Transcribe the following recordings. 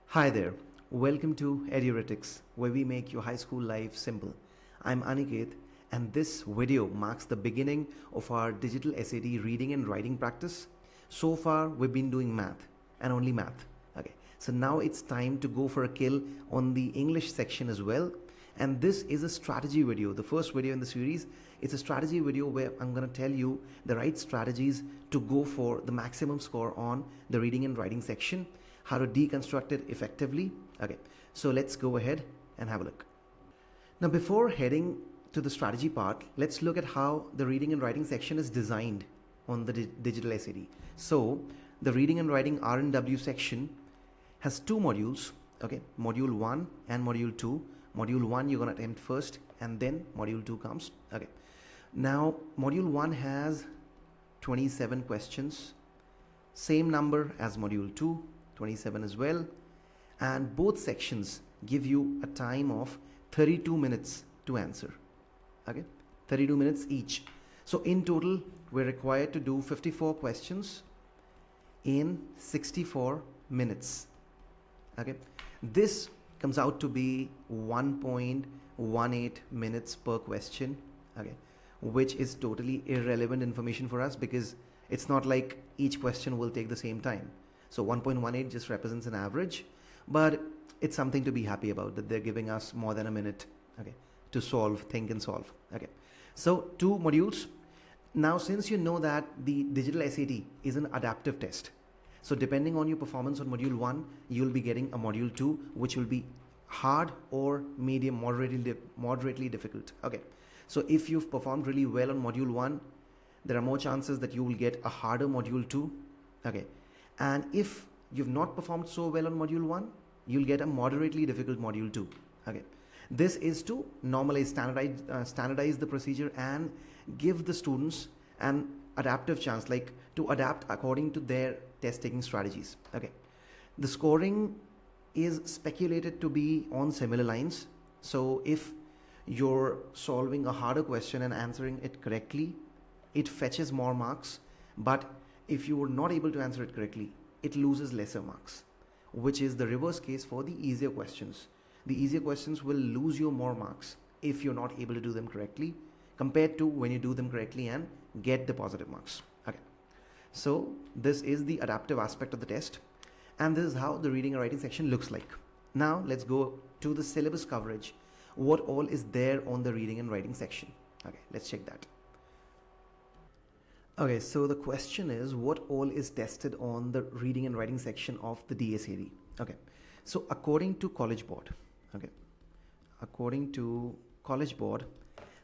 Hi there, welcome to Eduretics, where we make your high school life simple. I'm Aniket, and this video marks the beginning of our digital SAT reading and writing practice. So far, we've been doing math and only math. Okay, so now it's time to go for a kill on the English section as well. And this is a strategy video, the first video in the series. It's a strategy video where I'm going to tell you the right strategies to go for the maximum score on the reading and writing section, how to deconstruct it effectively. Okay, so let's go ahead and have a look. Now, before heading to the strategy part, let's look at how the reading and writing section is designed on the digital SAT. So the reading and writing RW section has two modules, okay, module 1 and module 2. Module 1 you're going to attempt first, and then module 2 comes. Okay, now module 1 has 27 questions, same number as module 2, 27 as well, and both sections give you a time of 32 minutes to answer. Okay, 32 minutes each. So in total we're required to do 54 questions in 64 minutes. Okay, this comes out to be 1.18 minutes per question. Okay, which is totally irrelevant information for us because it's not like each question will take the same time. So 1.18 just represents an average, but it's something to be happy about, that they're giving us more than a minute, okay, to solve, think and solve. Okay, so two modules. Now, since you know that the digital SAT is an adaptive test, so depending on your performance on module 1, you'll be getting a module 2, which will be hard or medium, moderately difficult. Okay, so if you've performed really well on module 1, there are more chances that you will get a harder module 2. Okay, and if you've not performed so well on module 1, you'll get a moderately difficult module 2. Okay, this is to normalize, standardize the procedure and give the students an adaptive chance, like to adapt according to their test taking strategies. Okay, the scoring is speculated to be on similar lines. So if you're solving a harder question and answering it correctly, it fetches more marks, but if you were not able to answer it correctly, it loses lesser marks, which is the reverse case for the easier questions. The easier questions will lose you more marks if you're not able to do them correctly compared to when you do them correctly and get the positive marks. Okay, so this is the adaptive aspect of the test, and this is how the reading and writing section looks like. Now let's go to the syllabus coverage. What all is there on the reading and writing section? Okay, let's check that. Okay, so the question is, what all is tested on the reading and writing section of the DSAD? Okay, so according to College Board,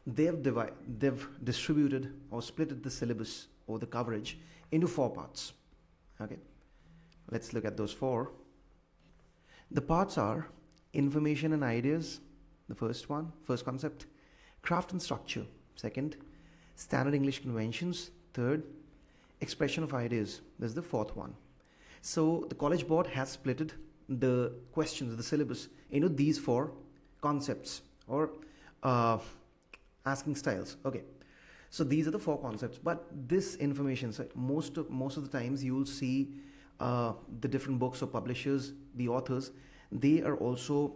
they've distributed or split the syllabus or the coverage into 4 parts. Okay, let's look at those 4. The parts are information and ideas, the first concept; craft and structure, second; standard English conventions, third; expression of ideas, this is the 4th one. So the College Board has splitted the questions, the syllabus, into these 4 concepts or asking styles. Okay, so these are the 4 concepts, but this information, so most of the times you will see the different books or publishers, the authors, they are also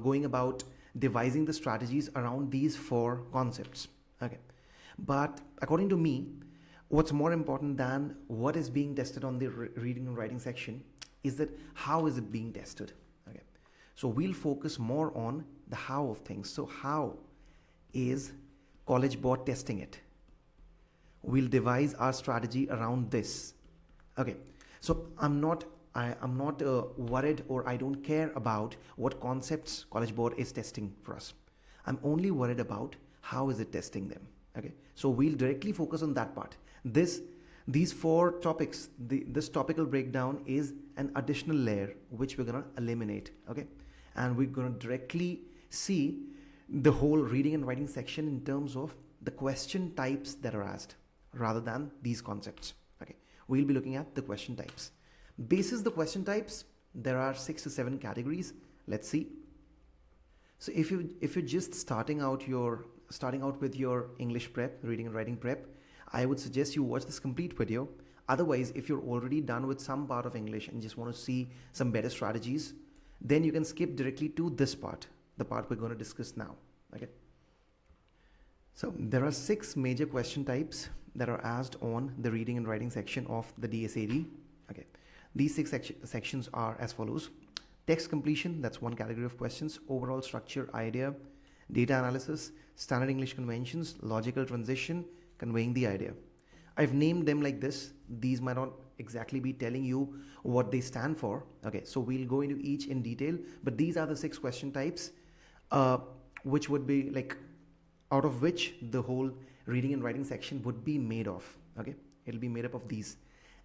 going about devising the strategies around these 4 concepts. Okay, but according to me, what's more important than what is being tested on the reading and writing section is that how is it being tested. Okay, so we'll focus more on the how of things. So how is College Board testing it? We'll devise our strategy around this. Okay, so I'm not worried, or I don't care about what concepts College Board is testing for us. I'm only worried about how is it testing them. Okay, so we'll directly focus on that part. These 4 topics, this topical breakdown is an additional layer which we're going to eliminate. Okay, and we're going to directly see the whole reading and writing section in terms of the question types that are asked rather than these concepts. Okay, we'll be looking at the question types. Basis the question types, there are 6 to 7 categories. Let's see. So if you're just starting out your starting out with your English prep, reading and writing prep, I would suggest you watch this complete video. Otherwise, if you're already done with some part of English and just want to see some better strategies, then you can skip directly to this part, the part we're going to discuss now. Okay. So there are 6 major question types that are asked on the reading and writing section of the DSAD. Okay. These 6 sections are as follows. Text completion, that's one category of questions. Overall structure, idea, data analysis, standard English conventions, logical transition, conveying the idea. I've named them like this. These might not exactly be telling you what they stand for. Okay, so we'll go into each in detail, but these are the 6 question types, which would be like, out of which the whole reading and writing section would be made of. Okay, it'll be made up of these.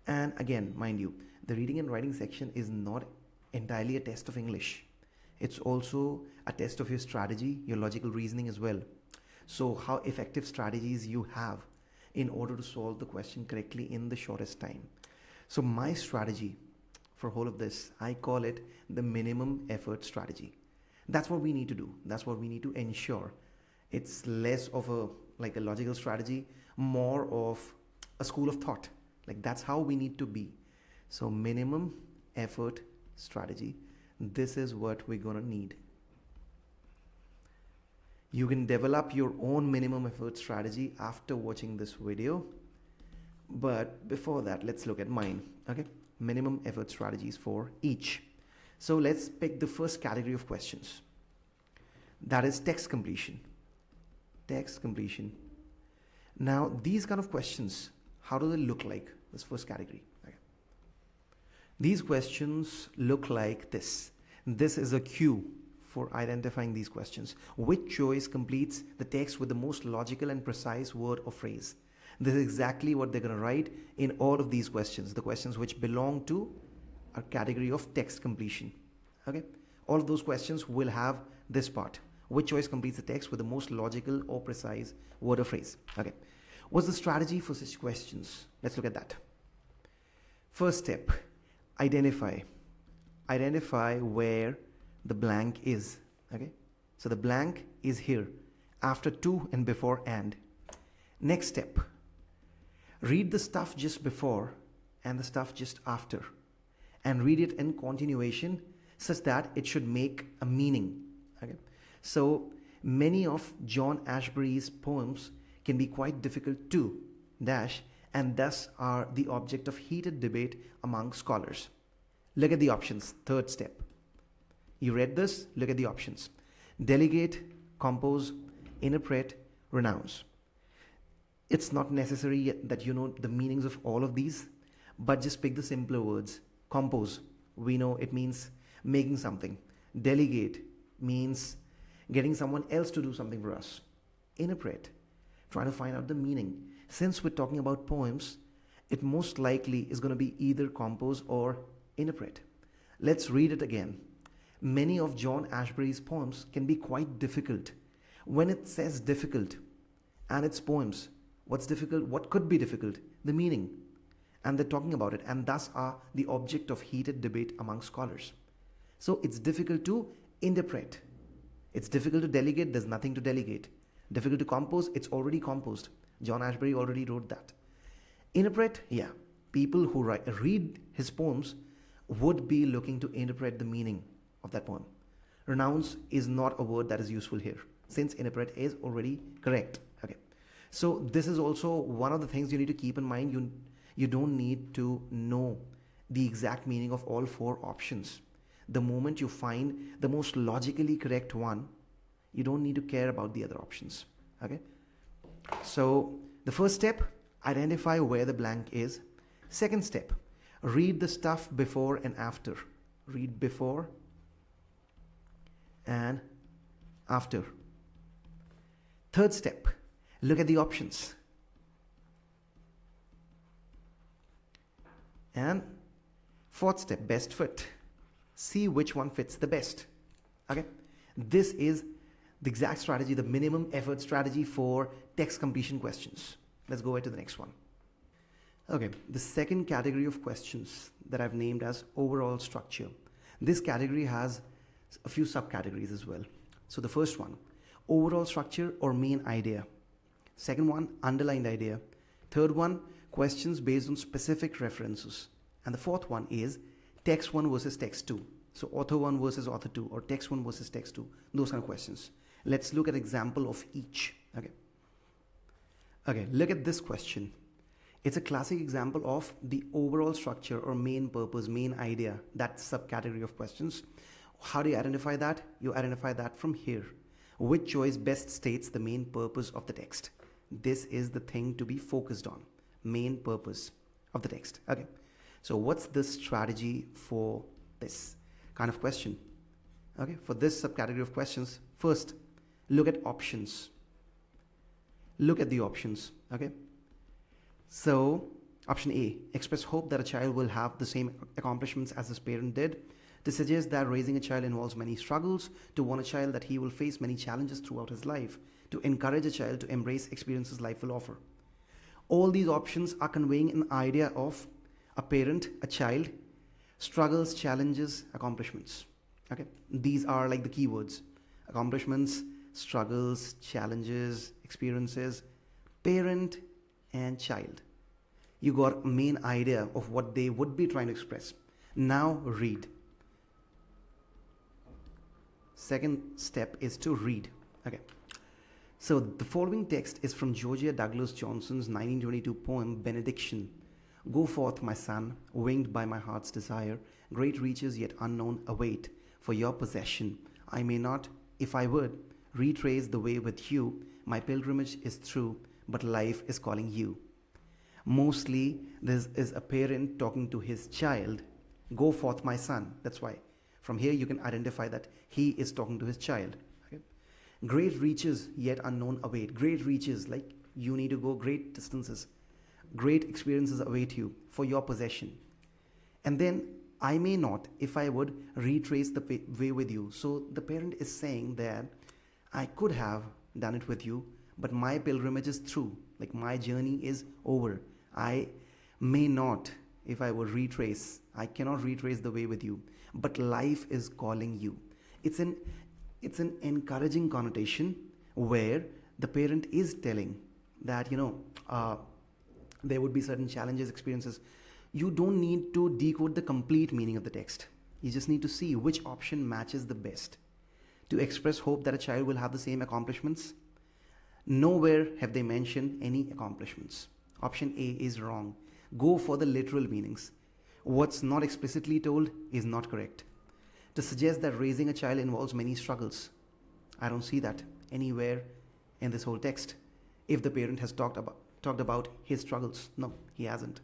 And again, mind you, the reading and writing section is not entirely a test of English. It's also a test of your strategy, your logical reasoning as well. So how effective strategies you have in order to solve the question correctly in the shortest time. So my strategy for whole of this, I call it the minimum effort strategy. That's what we need to do. That's what we need to ensure. It's less of a logical strategy, more of a school of thought. Like that's how we need to be. So minimum effort strategy. This is what we're gonna need. You can develop your own minimum effort strategy after watching this video. But before that, let's look at mine. Okay, minimum effort strategies for each. So let's pick the first category of questions. That is text completion. Text completion. Now, these kind of questions, how do they look like? This first category. Okay. These questions look like this. This is a cue for identifying these questions. Which choice completes the text with the most logical and precise word or phrase? This is exactly what they're going to write in all of these questions, the questions which belong to a category of text completion. Okay, all of those questions will have this part. Which choice completes the text with the most logical or precise word or phrase? Okay, what's the strategy for such questions? Let's look at that. First step, identify. Identify where the blank is. Okay, so the blank is here after to and before and. Next step, read the stuff just before and the stuff just after, and read it in continuation such that it should make a meaning. Okay, so many of John Ashbery's poems can be quite difficult to dash, and thus are the object of heated debate among scholars. Look at the options. Third step, you read this, look at the options. Delegate, compose, interpret, renounce. It's not necessary that you know the meanings of all of these, but just pick the simpler words. Compose, we know it means making something. Delegate means getting someone else to do something for us. Interpret, trying to find out the meaning. Since we're talking about poems, it most likely is going to be either compose or interpret. Let's read it again. Many of John Ashbery's poems can be quite difficult. When it says difficult and it's poems, what's difficult? What could be difficult? The meaning. And they're talking about it, and thus are the object of heated debate among scholars. So it's difficult to interpret. It's difficult to delegate, there's nothing to delegate. Difficult to compose, it's already composed. John Ashbery already wrote that. Interpret, yeah. People who read his poems would be looking to interpret the meaning of that poem. Renounce is not a word that is useful here, since interpret is already correct. Okay. So this is also one of the things you need to keep in mind. You don't need to know the exact meaning of all 4 options. The moment you find the most logically correct one, you don't need to care about the other options. Okay. So the first step, identify where the blank is. Second step, read the stuff before and after. Read before and after. Third step, look at the options. And fourth step, best fit. See which one fits the best. Okay, this is the exact strategy, the minimum effort strategy for text completion questions. Let's go to the next one. Okay, the second category of questions that I've named as overall structure. This category has a few subcategories as well. So the first one, overall structure or main idea. Second one, underlined idea. Third one, questions based on specific references. And the fourth one is text 1 versus text 2. So author 1 versus author 2, or text 1 versus text 2. Those kind of questions. Let's look at an example of each. Okay, look at this question. It's a classic example of the overall structure or main purpose, main idea, that subcategory of questions. How do you identify that? You identify that from here. Which choice best states the main purpose of the text? This is the thing to be focused on. Main purpose of the text. Okay. So what's the strategy for this kind of question? Okay. For this subcategory of questions, first, look at options. Look at the options. Okay. So option A, express hope that a child will have the same accomplishments as his parent did. To suggest that raising a child involves many struggles. To warn a child that he will face many challenges throughout his life. To encourage a child to embrace experiences life will offer. All these options are conveying an idea of a parent, a child, struggles, challenges, accomplishments. Okay, these are like the keywords: accomplishments, struggles, challenges, experiences, parent, and child. You got a main idea of what they would be trying to express. Now read. Second step is to read. Okay. So the following text is from Georgia Douglas Johnson's 1922 poem Benediction. Go forth, my son, winged by my heart's desire. Great reaches yet unknown await for your possession. I may not, if I would, retrace the way with you. My pilgrimage is through, but life is calling you. Mostly, this is a parent talking to his child. Go forth, my son. That's why. From here, you can identify that he is talking to his child. Okay? Great reaches yet unknown await. Great reaches, like you need to go great distances. Great experiences await you for your possession. And then, I may not, if I would, retrace the way with you. So the parent is saying that I could have done it with you, but my pilgrimage is through. Like my journey is over. I may not, if I would retrace, I cannot retrace the way with you, but life is calling you. It's an encouraging connotation where the parent is telling that, there would be certain challenges, experiences. You don't need to decode the complete meaning of the text. You just need to see which option matches the best. To express hope that a child will have the same accomplishments, nowhere have they mentioned any accomplishments. Option A is wrong. Go for the literal meanings. What's not explicitly told is not correct. To suggest that raising a child involves many struggles, I don't see that anywhere in this whole text. If the parent has talked about his struggles, no, he hasn't.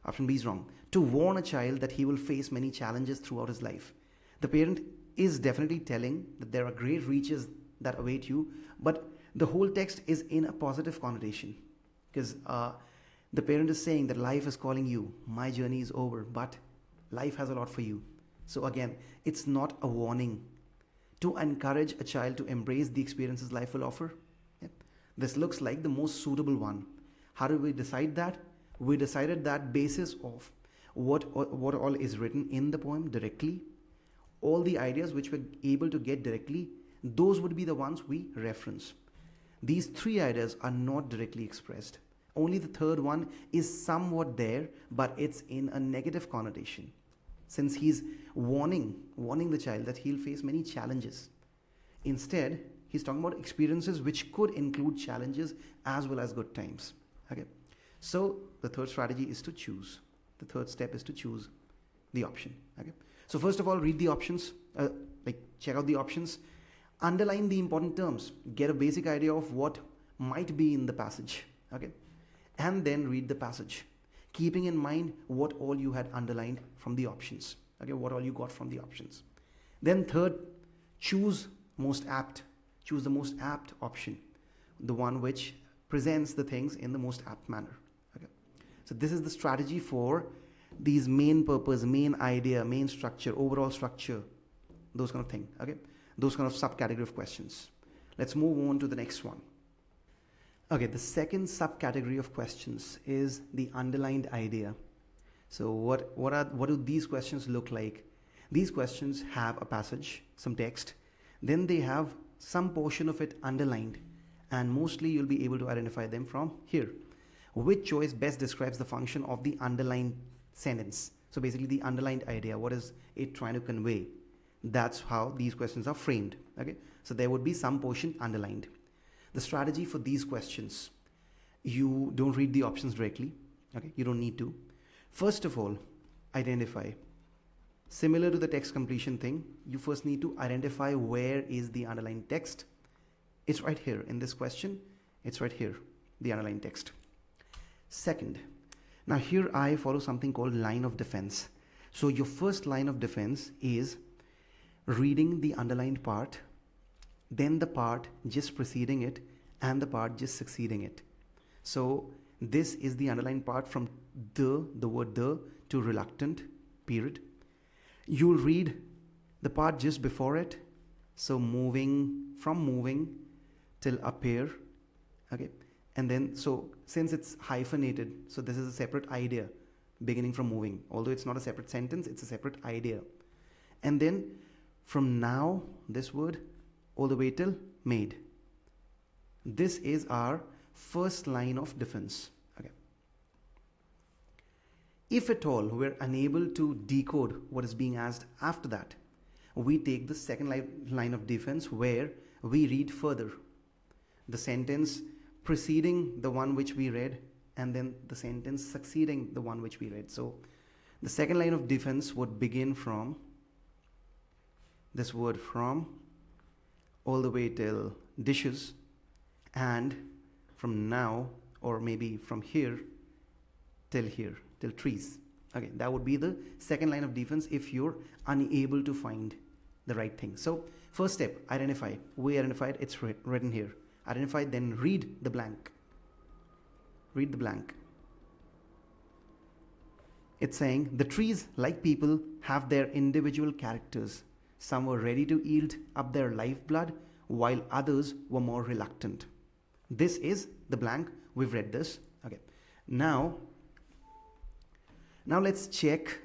Option B is wrong. To warn a child that he will face many challenges throughout his life. The parent is definitely telling that there are great reaches that await you, but the whole text is in a positive connotation, because the parent is saying that life is calling you, my journey is over, but life has a lot for you. So again, it's not a warning. To encourage a child to embrace the experiences life will offer. Yep. This looks like the most suitable one. How do we decide that? We decided that basis of what all is written in the poem directly, all the ideas which we're able to get directly, those would be the ones we reference. These three ideas are not directly expressed. Only the third one is somewhat there, but it's in a negative connotation, since he's warning the child that he'll face many challenges. Instead, he's talking about experiences which could include challenges as well as good times. Okay. So the third strategy is to choose. The third step is to choose the option. Okay. So first of all, read the options, check out the options, underline the important terms, get a basic idea of what might be in the passage. Okay. And then read the passage, keeping in mind what all you had underlined from the options. Okay, what all you got from the options. Then third, choose most apt. Choose the most apt option, the one which presents the things in the most apt manner. Okay. So this is the strategy for these main purpose, main idea, main structure, overall structure, those kind of thing. Okay, those kind of subcategory of questions. Let's move on to the next one. Okay, the second subcategory of questions is the underlined idea. So what do these questions look like? These questions have a passage, some text, then they have some portion of it underlined, and mostly you'll be able to identify them from here. Which choice best describes the function of the underlined sentence? So basically the underlined idea, what is it trying to convey? That's how these questions are framed. Okay, so there would be some portion underlined. The strategy for these questions, you don't read the options directly. Okay, you don't need to. First of all, identify. Similar to the text completion thing, you first need to identify where is the underlined text. It's right here in this question. It's right here, the underlined text. Second, now here I follow something called line of defense. So your first line of defense is reading the underlined part, then the part just preceding it, and the part just succeeding it. So this is the underlined part from the word the to reluctant, period. You'll read the part just before it, so from moving till appear, okay, and then so since it's hyphenated, so this is a separate idea beginning from moving, although it's not a separate sentence, it's a separate idea. And then from now, this word, all the way till made. This is our first line of defense. Okay. If at all we're unable to decode what is being asked after that, we take the second line of defense where we read further. The sentence preceding the one which we read, and then the sentence succeeding the one which we read. So the second line of defense would begin from this word from all the way till dishes, and from now, or maybe from here till trees. Okay, that would be the second line of defense if you're unable to find the right thing. So first step, identify. We identified, it's written here. Identify, then read the blank. Read the blank. It's saying the trees, like people, have their individual characters. Some were ready to yield up their lifeblood, while others were more reluctant. This is the blank. We've read this. Okay. Now let's check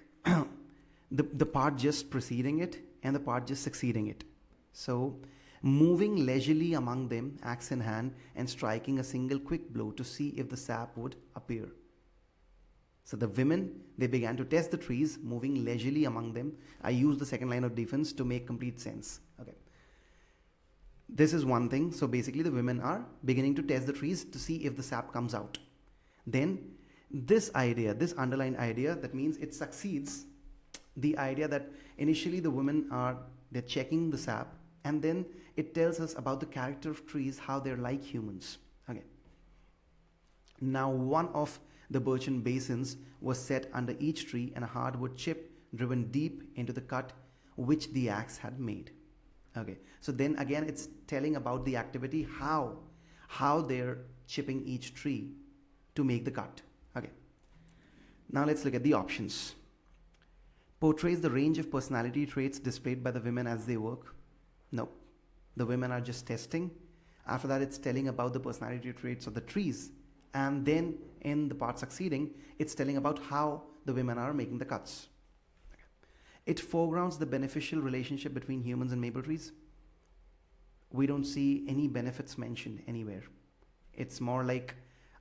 the part just preceding it and the part just succeeding it. So, moving leisurely among them, axe in hand, and striking a single quick blow to see if the sap would appear. So the women, they began to test the trees, moving leisurely among them. I use the second line of defense to make complete sense. Okay. This is one thing. So basically the women are beginning to test the trees to see if the sap comes out. Then this idea, this underlined idea, that means it succeeds the idea that initially the women they're checking the sap, and then it tells us about the character of trees, how they're like humans. Okay. Now one of the birchen basins was set under each tree, and a hardwood chip driven deep into the cut which the axe had made. Okay, so then again it's telling about the activity, how they're chipping each tree to make the cut. Okay, now let's look at the options. Portrays the range of personality traits displayed by the women as they work. No, the women are just testing. After that, it's telling about the personality traits of the trees, and then in the part succeeding, it's telling about how the women are making the cuts. Okay. It foregrounds the beneficial relationship between humans and maple trees. We don't see any benefits mentioned anywhere. It's more like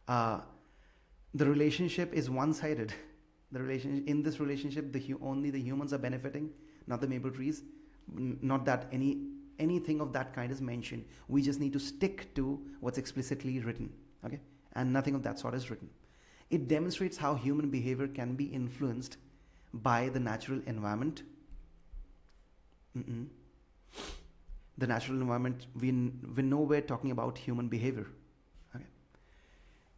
the relationship is one-sided. In this relationship, only the humans are benefiting, not the maple trees. Not that anything of that kind is mentioned. We just need to stick to what's explicitly written. Okay. And nothing of that sort is written. It demonstrates how human behavior can be influenced by the natural environment. The natural environment, we know we're talking about human behavior. Okay.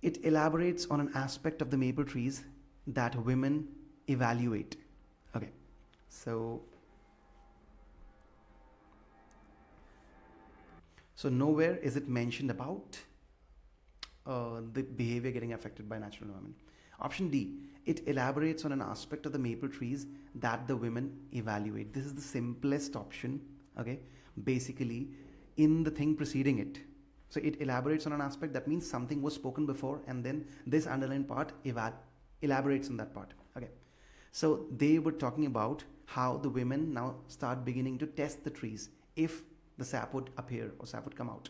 It elaborates on an aspect of the maple trees that women evaluate. Okay. So nowhere is it mentioned about the behavior getting affected by natural environment. Option D, it elaborates on an aspect of the maple trees that the women evaluate. This is the simplest option, okay, basically in the thing preceding it. So it elaborates on an aspect, that means something was spoken before, and then this underlined part elaborates on that part. Okay, so they were talking about how the women now start beginning to test the trees if the sap would appear or sap would come out.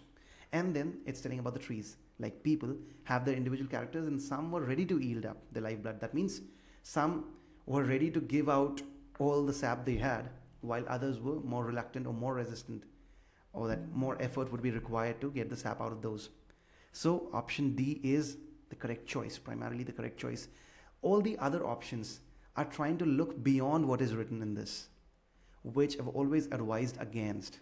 And then it's telling about the trees. Like people have their individual characters and some were ready to yield up the lifeblood. That means some were ready to give out all the sap they had, while others were more reluctant or more resistant, or that more effort would be required to get the sap out of those. So option D is the correct choice, primarily the correct choice. All the other options are trying to look beyond what is written in this, which I've always advised against.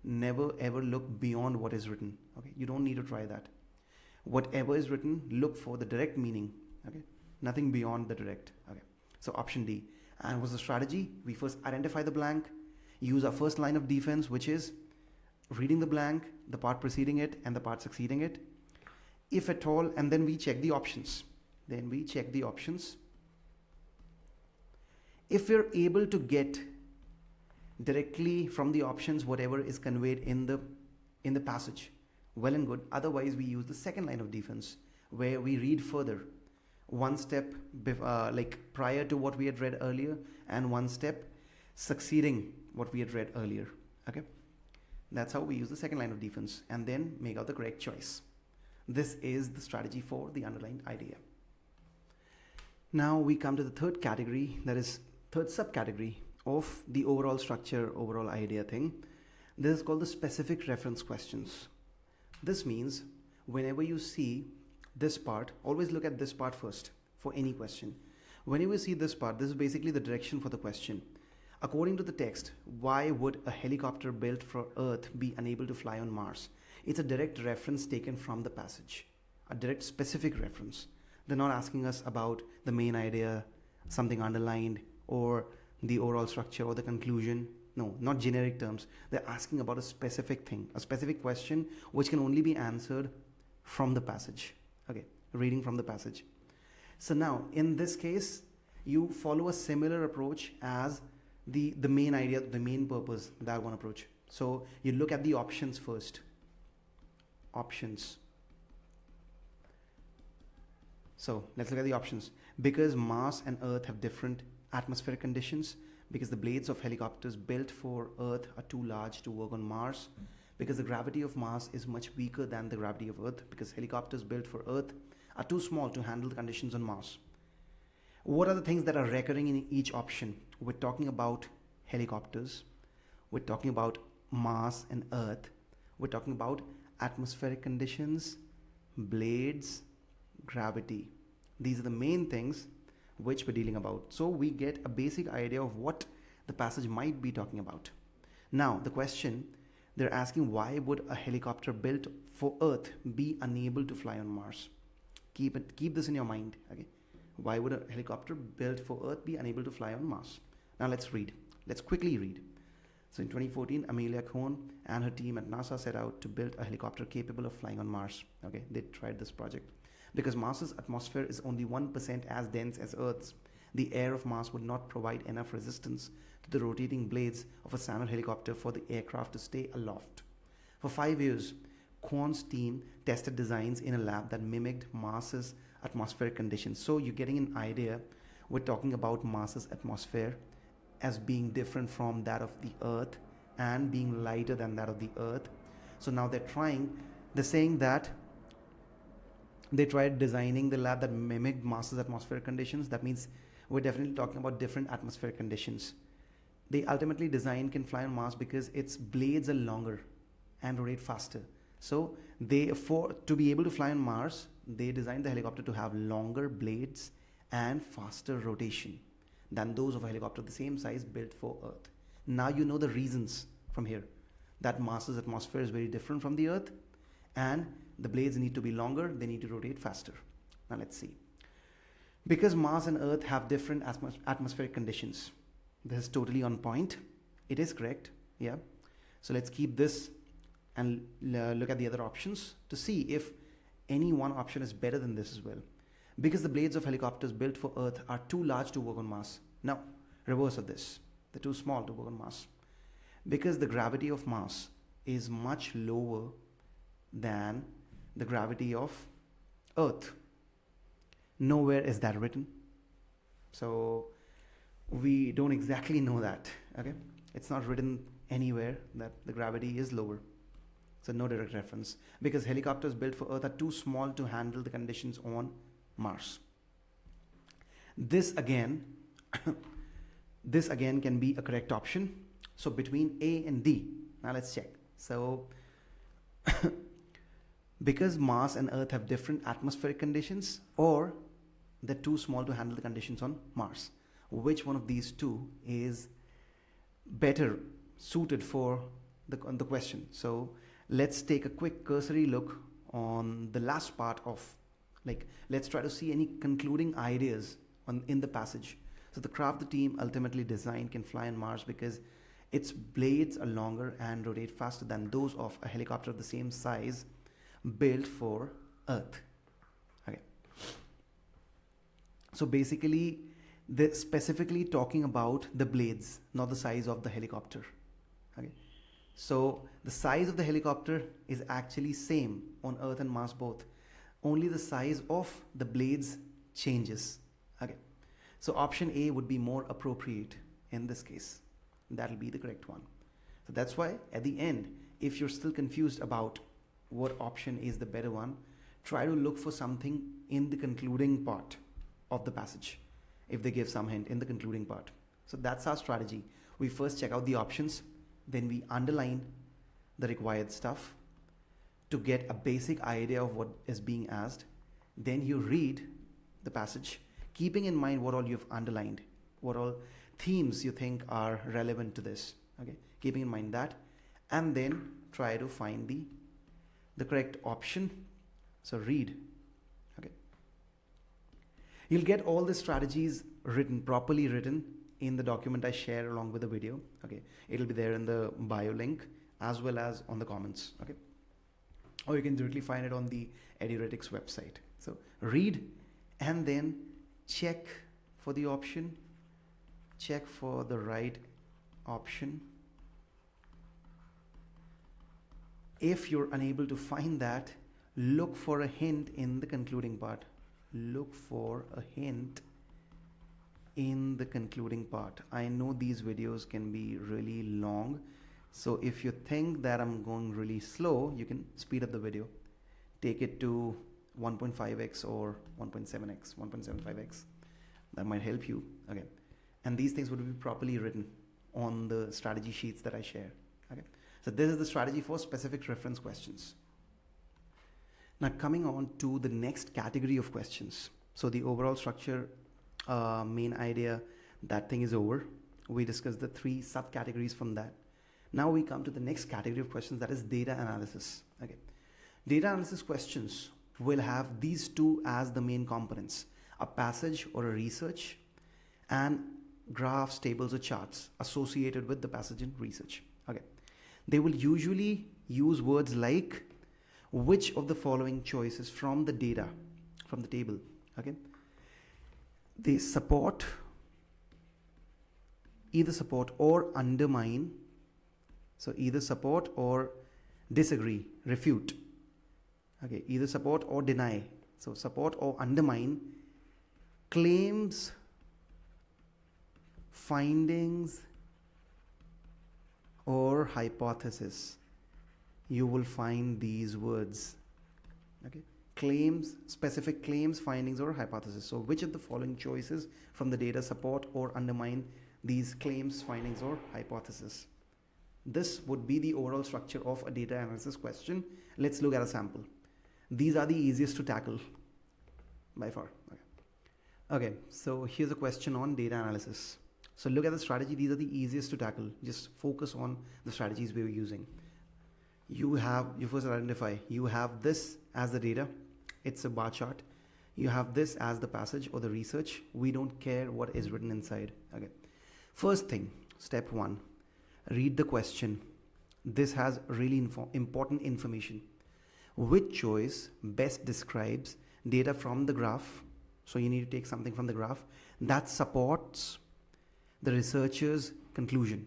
Never ever look beyond what is written. Okay, you don't need to try that. Whatever is written, look for the direct meaning. Okay, nothing beyond the direct. Okay, so option D. And what's the strategy? We first identify the blank, use our first line of defense, which is reading the blank, the part preceding it, and the part succeeding it, if at all, and then we check the options. If we're able to get directly from the options whatever is conveyed in the passage, well and good. Otherwise, we use the second line of defense, where we read further, one step like prior to what we had read earlier, and one step succeeding what we had read earlier. Okay, that's how we use the second line of defense, and then make out the correct choice. This is the strategy for the underlined idea. Now we come to the third category, that is third subcategory of the overall structure, overall idea thing. This is called the specific reference questions. This means whenever you see this part, always look at this part first for any question. Whenever you see this part, this is basically the direction for the question. According to the text, why would a helicopter built for Earth be unable to fly on Mars? It's a direct reference taken from the passage, a direct specific reference. They're not asking us about the main idea, something underlined, or the overall structure or the conclusion. No, not generic terms. They're asking about a specific thing, a specific question which can only be answered from the passage. Okay, reading from the passage. So now, in this case, you follow a similar approach as the main idea, the main purpose, that one approach. So you look at the options first. Options. So let's look at the options. Because Mars and Earth have different atmospheric conditions, because the blades of helicopters built for Earth are too large to work on Mars, because the gravity of Mars is much weaker than the gravity of Earth, because helicopters built for Earth are too small to handle the conditions on Mars. What are the things that are recurring in each option? We're talking about helicopters, we're talking about Mars and Earth, we're talking about atmospheric conditions, blades, gravity. These are the main things which we're dealing about. So we get a basic idea of what the passage might be talking about. Now the question, they're asking, why would a helicopter built for Earth be unable to fly on Mars? Keep this in your mind. Okay, why would a helicopter built for Earth be unable to fly on Mars? Now let's quickly read. So in 2014, Amelia Cohn and her team at NASA set out to build a helicopter capable of flying on Mars. Okay, they tried this project. Because Mars's atmosphere is only 1% as dense as Earth's, the air of Mars would not provide enough resistance to the rotating blades of a standard helicopter for the aircraft to stay aloft. For 5 years, Cohn's team tested designs in a lab that mimicked Mars's atmospheric conditions. So you're getting an idea. We're talking about Mars's atmosphere as being different from that of the Earth and being lighter than that of the Earth. So now they're saying that they tried designing the lab that mimicked Mars's atmospheric conditions. That means we're definitely talking about different atmospheric conditions. They ultimately designed can fly on Mars because its blades are longer and rotate faster. So to be able to fly on Mars, they designed the helicopter to have longer blades and faster rotation than those of a helicopter the same size built for Earth. Now you know the reasons from here that Mars's atmosphere is very different from the Earth, and the blades need to be longer, they need to rotate faster. Now let's see. Because Mars and Earth have different atmospheric conditions. This is totally on point. It is correct. Yeah. So let's keep this and look at the other options to see if any one option is better than this as well. Because the blades of helicopters built for Earth are too large to work on Mars. Now, reverse of this. They're too small to work on Mars. Because the gravity of Mars is much lower than the gravity of Earth. Nowhere is that written. So we don't exactly know that. Okay, it's not written anywhere that the gravity is lower. So no direct reference, because helicopters built for Earth are too small to handle the conditions on Mars. This again, this again can be a correct option. So between A and D, now let's check. So because Mars and Earth have different atmospheric conditions, or they're too small to handle the conditions on Mars, which one of these two is better suited for the question? So let's take a quick cursory look on the last part of, like, let's try to see any concluding ideas in the passage. So the craft the team ultimately designed can fly on Mars because its blades are longer and rotate faster than those of a helicopter of the same size built for Earth. Okay. So basically, they're specifically talking about the blades, not the size of the helicopter. Okay. So the size of the helicopter is actually same on Earth and Mars both. Only the size of the blades changes. Okay. So option A would be more appropriate in this case. That'll be the correct one. So that's why at the end, if you're still confused about what option is the better one, try to look for something in the concluding part of the passage, if they give some hint in the concluding part. So that's our strategy. We first check out the options, then we underline the required stuff to get a basic idea of what is being asked. Then you read the passage, keeping in mind what all you've underlined, what all themes you think are relevant to this. Okay, keeping in mind that, and then try to find the correct option. So read. Okay, you'll get all the strategies written, properly written, in the document I share along with the video. Okay, it'll be there in the bio link as well as on the comments. Okay, or you can directly find it on the EduRetics website. So read and then check for the option, check for the right option. If you're unable to find that, look for a hint in the concluding part. Look for a hint in the concluding part. I know these videos can be really long, so if you think that I'm going really slow, you can speed up the video. Take it to 1.5x or 1.7x, 1.75x. That might help you. Okay, and these things would be properly written on the strategy sheets that I share. Okay, so this is the strategy for specific reference questions. Now coming on to the next category of questions. So the overall structure, main idea, that thing is over. We discussed the 3 subcategories from that. Now we come to the next category of questions, that is data analysis. Okay, data analysis questions will have these 2 as the main components: a passage or a research, and graphs, tables, or charts associated with the passage and research. Okay, they will usually use words like which of the following choices from the data, from the table. Okay, they support, either support or undermine. So either support or disagree, refute. Okay, either support or deny. So support or undermine claims, findings, or hypothesis. You will find these words. Okay, claims, specific claims, findings, or hypothesis. So which of the following choices from the data support or undermine these claims, findings, or hypothesis? This would be the overall structure of a data analysis question. Let's look at a sample. These are the easiest to tackle by far. Okay, so here's a question on data analysis. So look at the strategy. These are the easiest to tackle. Just focus on the strategies we were using. You first identify, you have this as the data. It's a bar chart. You have this as the passage or the research. We don't care what is written inside. Okay. First thing, step 1, read the question. This has really important information. Which choice best describes data from the graph? So you need to take something from the graph that supports the researcher's conclusion.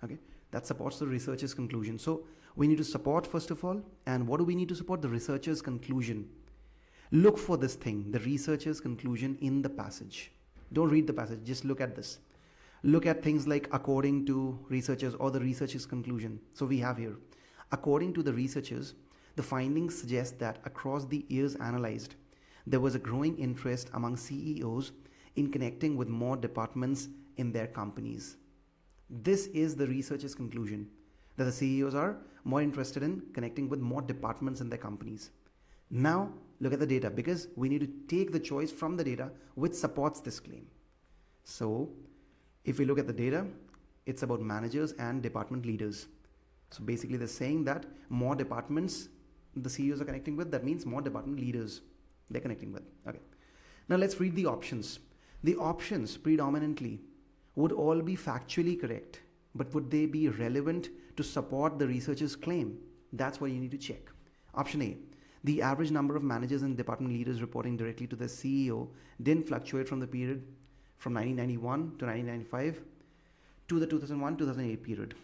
Okay, that supports the researcher's conclusion. So we need to support first of all, and what do we need to support? The researcher's conclusion. Look for this thing, the researcher's conclusion, in the passage. Don't read the passage, just look at this. Look at things like according to researchers or the researcher's conclusion. So we have here, according to the researchers, the findings suggest that across the years analyzed, there was a growing interest among CEOs in connecting with more departments in their companies. This is the researcher's conclusion, that the CEOs are more interested in connecting with more departments in their companies. Now, look at the data, because we need to take the choice from the data which supports this claim. So, if we look at the data, it's about managers and department leaders. So basically they're saying that more departments the CEOs are connecting with, that means more department leaders they're connecting with. Okay. Now let's read the options. The options predominantly would all be factually correct, but would they be relevant to support the researcher's claim? That's what you need to check. Option A, the average number of managers and department leaders reporting directly to the CEO didn't fluctuate from the period from 1991 to 1995 to the 2001-2008 period.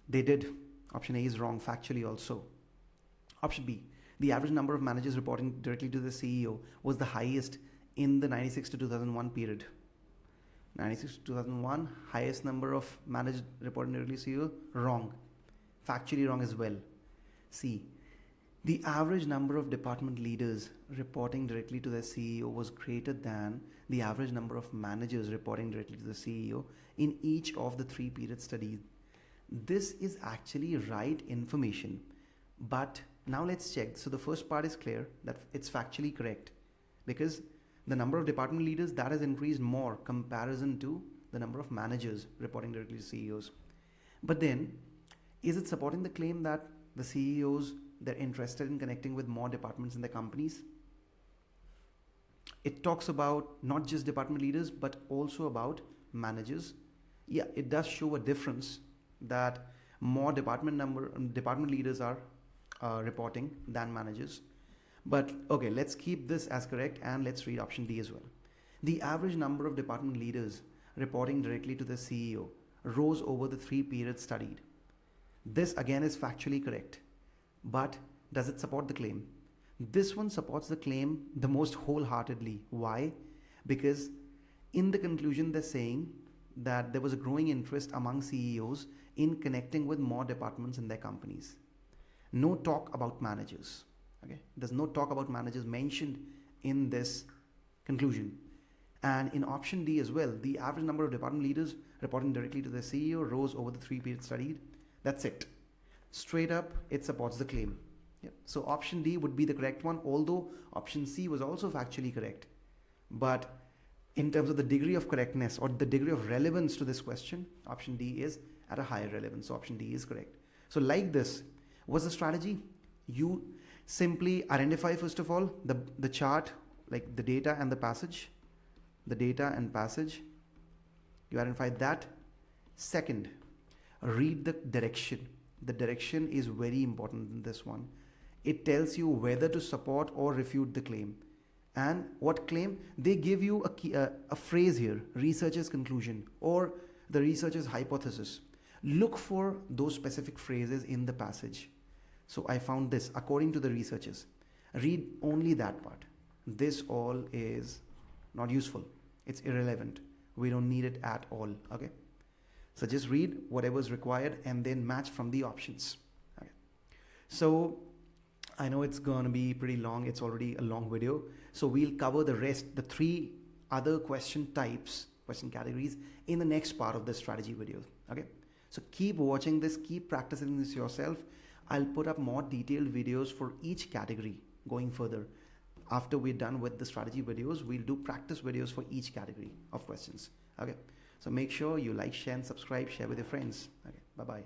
They did. Option A is wrong factually also. Option B, the average number of managers reporting directly to the CEO was the highest in the 96 to 2001 period. 96 to 2001, highest number of managers reporting directly to CEO, wrong. Factually wrong as well. C, the average number of department leaders reporting directly to the CEO was greater than the average number of managers reporting directly to the CEO in each of the 3 periods studied. This is actually right information, but now let's check. So the first part is clear that it's factually correct, because the number of department leaders that has increased more comparison to the number of managers reporting directly to CEOs. But then, is it supporting the claim that the CEOs, they're interested in connecting with more departments in their companies? It talks about not just department leaders, but also about managers. Yeah, it does show a difference that more department leaders are reporting than managers. But okay, let's keep this as correct and let's read option D as well. The average number of department leaders reporting directly to the CEO rose over the 3 periods studied. This again is factually correct, but does it support the claim? This one supports the claim the most wholeheartedly. Why? Because in the conclusion they're saying that there was a growing interest among CEOs in connecting with more departments in their companies. No talk about managers. Okay, there's no talk about managers mentioned in this conclusion. And in option D as well, the average number of department leaders reporting directly to the CEO rose over the 3 periods studied. That's it. Straight up, it supports the claim. Yep. So option D would be the correct one, although option C was also factually correct. But in terms of the degree of correctness or the degree of relevance to this question, option D is at a higher relevance. So option D is correct. So like this, what's the strategy? You simply identify first of all the chart, like the data and the passage. The data and passage. You identify that. Second, read the direction. The direction is very important in this one. It tells you whether to support or refute the claim. And what claim? They give you a phrase here, researcher's conclusion or the researcher's hypothesis. Look for those specific phrases in the passage. So I found this, according to the researchers. Read only that part. This all is not useful. It's irrelevant. We don't need it at all. Okay. So just read whatever is required and then match from the options. Okay. So I know it's going to be pretty long. It's already a long video. So we'll cover the rest, the 3 other question types, question categories in the next part of the strategy video. Okay. So keep watching this, keep practicing this yourself. I'll put up more detailed videos for each category going further. After we're done with the strategy videos, we'll do practice videos for each category of questions. Okay. So make sure you like, share and subscribe, share with your friends. Okay. Bye-bye.